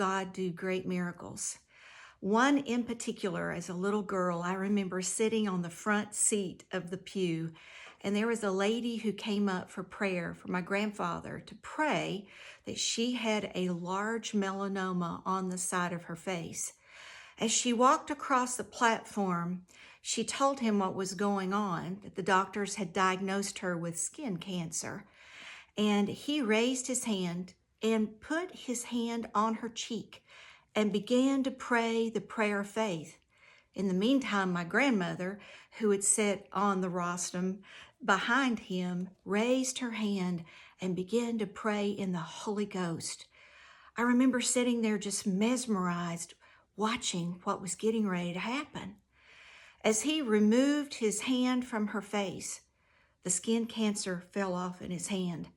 God do great miracles. One in particular, as a little girl, I remember sitting on the front seat of the pew, and there was a lady who came up for prayer for my grandfather to pray that she had a large melanoma on the side of her face. As she walked across the platform, she told him what was going on, that the doctors had diagnosed her with skin cancer. And he raised his hand and put his hand on her cheek and began to pray the prayer of faith. In the meantime, my grandmother, who had sat on the rostrum behind him, raised her hand and began to pray in the Holy Ghost. I remember sitting there just mesmerized, watching what was getting ready to happen. As he removed his hand from her face, the skin cancer fell off in his hand.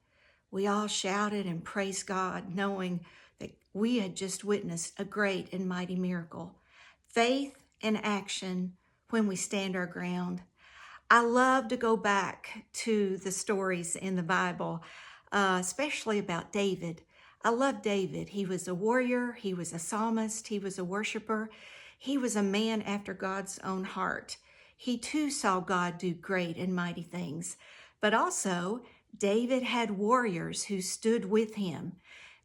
We all shouted and praised God, knowing that we had just witnessed a great and mighty miracle. Faith and action when we stand our ground. I love to go back to the stories in the Bible, especially about David. I love David. He was a warrior. He was a psalmist. He was a worshiper. He was a man after God's own heart. He too saw God do great and mighty things. But also, David had warriors who stood with him.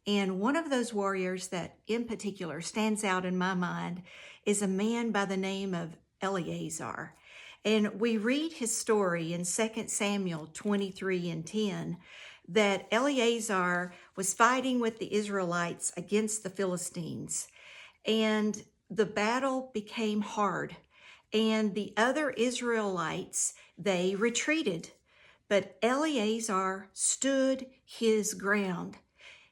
And one of those warriors that in particular stands out in my mind is a man by the name of Eleazar. And we read his story in 2 Samuel 23 and 10 that Eleazar was fighting with the Israelites against the Philistines. And the battle became hard. And the other Israelites, they retreated. But Eleazar stood his ground.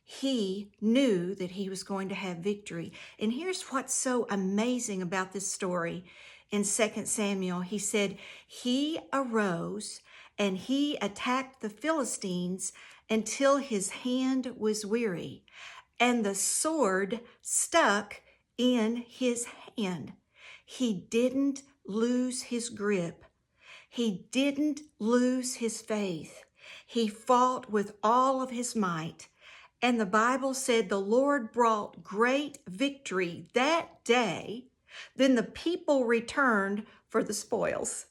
He knew that he was going to have victory. And here's what's so amazing about this story. In 2 Samuel, he said, he arose and he attacked the Philistines until his hand was weary, and the sword stuck in his hand. He didn't lose his grip. He didn't lose his faith. He fought with all of his might. And the Bible said the Lord brought great victory that day. Then the people returned for the spoils.